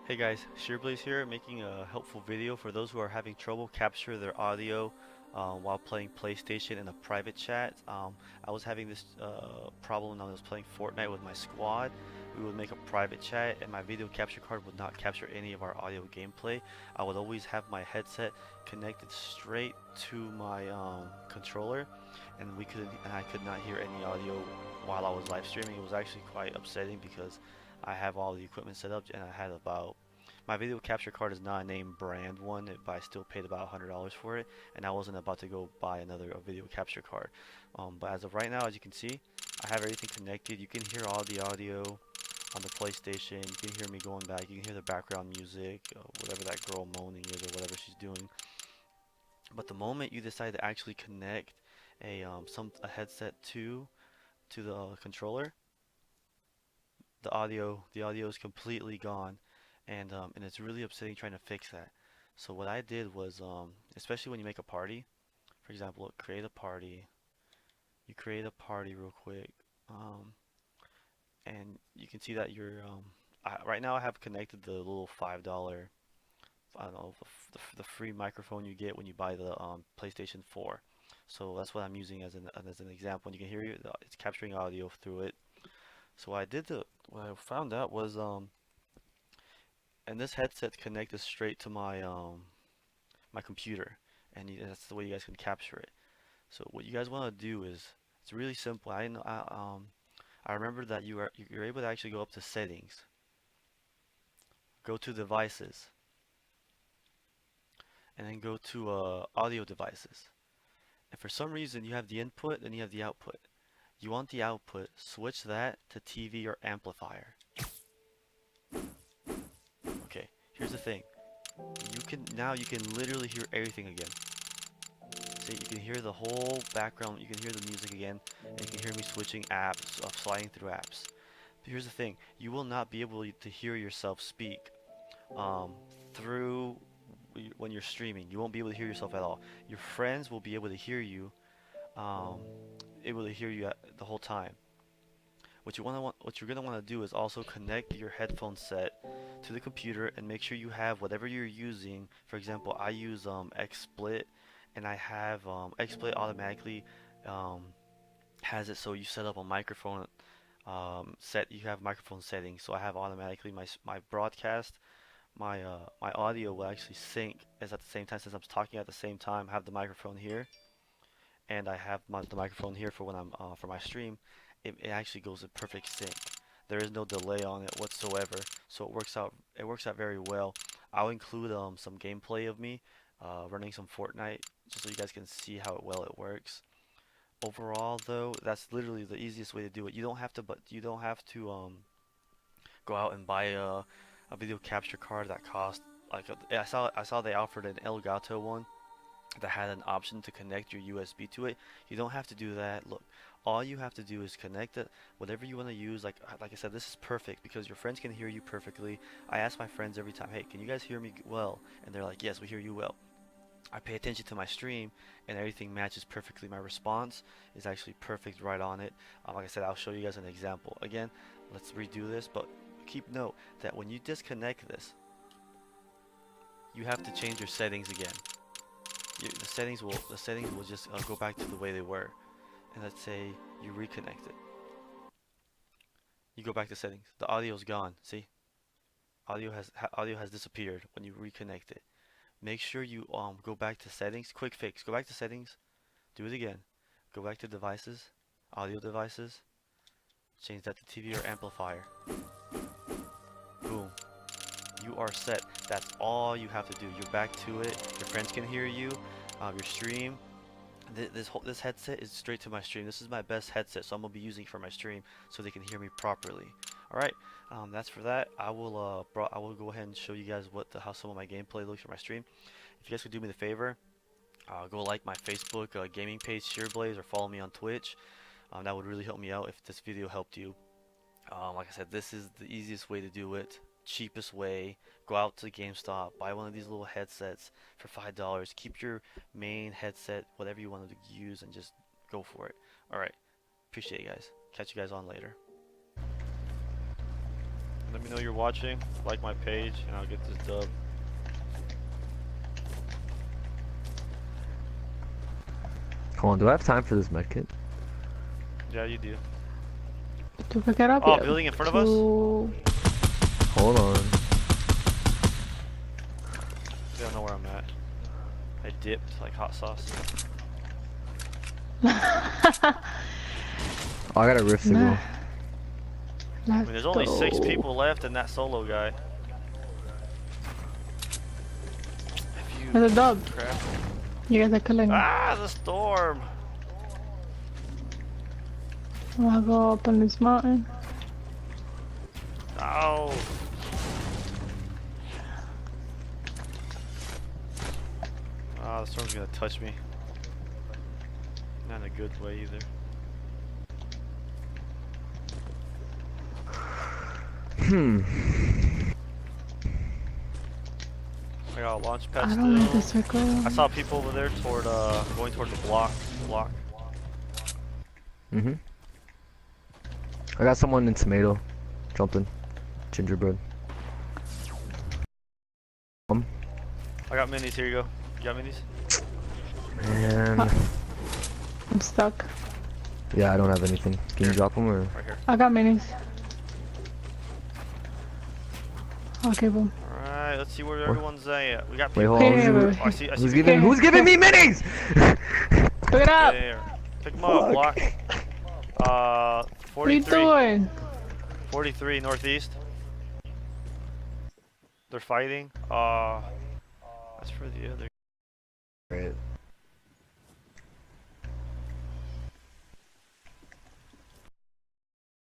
Hey guys, Shearblaze here, making a helpful video for those who are having trouble capture their audio while playing PlayStation in a private chat. I was having this problem when I was playing Fortnite with my squad. We would make a private chat and my video capture card would not capture any of our audio gameplay. I would always have my headset connected straight to my controller, and I could not hear any audio while I was live streaming. It was actually quite upsetting because I have all the equipment set up and I had about my video capture card is not a name brand one, but I still paid about $100 for it, and I wasn't about to go buy another video capture card. But as of right now, as you can see, I have everything connected. You can hear all the audio on the PlayStation. You can hear me going back. You can hear the background music, whatever that girl moaning is or whatever she's doing. But the moment you decide to actually connect a headset to the controller, the audio is completely gone, and it's really upsetting trying to fix that. So what I did was, especially when you make a party, for example, look, create a party. You create a party real quick, um, and you can see that right now I have connected the little $5, I don't know, the free microphone you get when you buy the PlayStation 4. So that's what I'm using as an example. And you can hear it's capturing audio through it. So what I found out was and this headset's connected straight to my computer, and that's the way you guys can capture it. So what you guys want to do is it's really simple. I remember that you're able to actually go up to settings, go to devices, and then go to audio devices. And for some reason you have the input and you have the output. You want the output, switch that to TV or amplifier. Okay, here's the thing. You can literally hear everything again. See, you can hear the whole background, you can hear the music again, and you can hear me switching apps, sliding through apps. But here's the thing, you will not be able to hear yourself speak um, through when you're streaming. You won't be able to hear yourself at all. Your friends will be able to hear you, um, the whole time. What you're gonna want to do is also connect your headphone set to the computer and make sure you have whatever you're using. For example, I use XSplit, and I have XSplit automatically um, has it so you set up a microphone you have microphone settings. So I have automatically my broadcast, my audio will actually sync as at the same time since I'm talking at the same time. I have the microphone here, and I have the microphone here for when I'm for my stream. It actually goes in perfect sync. There is no delay on it whatsoever, so it works out very well. I'll include some gameplay of me running some Fortnite just so you guys can see how well it works. Overall though, that's literally the easiest way to do it. You don't have to go out and buy a video capture card that costs like I saw they offered an Elgato one that had an option to connect your USB to it. You don't have to do that. Look, all you have to do is connect it, whatever you want to use. Like I said, this is perfect because your friends can hear you perfectly. I ask my friends every time, hey, can you guys hear me well? And they're like, yes, we hear you well. I pay attention to my stream and everything matches perfectly. My response is actually perfect right on it. Like I said, I'll show you guys an example. Again, let's redo this, but keep note that when you disconnect this, you have to change your settings again. The settings will just go back to the way they were. And let's say you reconnect it. You go back to settings. The audio's gone. See? Audio has disappeared when you reconnect it. Make sure you go back to settings. Quick fix. Go back to settings. Do it again. Go back to devices, audio devices. Change that to TV or amplifier. Boom. You are set. That's all you have to do. You're back to it. Your friends can hear you. Your stream. This headset is straight to my stream. This is my best headset, so I'm gonna be using it for my stream so they can hear me properly. All right, that's for that. I will go ahead and show you guys how some of my gameplay looks for my stream. If you guys could do me the favor, go like my Facebook gaming page, Shearblaze, or follow me on Twitch. That would really help me out if this video helped you. Like I said, this is the easiest way to do it, cheapest way. Go out to GameStop, buy one of these little headsets for $5. Keep your main headset, whatever you want to use, and just go for it. Alright, appreciate you guys. Catch you guys on later. Let me know you're watching. Like my page, and I'll get this dub. Hold on, do I have time for this medkit? Yeah, you do. To pick it up. Oh, building in front of us? Hold on. You don't know where I'm at. I dipped like hot sauce. Oh, I got a rift signal. I mean, there's only 6 people left in that solo guy. There's a dog. Crap. You guys are killing me. Ah, the storm! I'm gonna go up on this mountain. Ow! Ah, the storm's gonna touch me. Not in a good way either. I got a launch pad I don't like the still. circle. I saw people over there toward going toward the block. I got someone in tomato. Jumping. Gingerbread. I got minis, here you go. You got minis? Man. I'm stuck. Yeah, I don't have anything. Can you drop them or? Right here. I got minis. Okay, boom. Alright, let's see where everyone's at. We got people. Wait, hold on. Hey, Oh, I see Who's people. who's giving me minis? Pick it up! There. Pick them up, block. What are you 43. doing? 43 northeast. They're fighting. That's for the other. Right.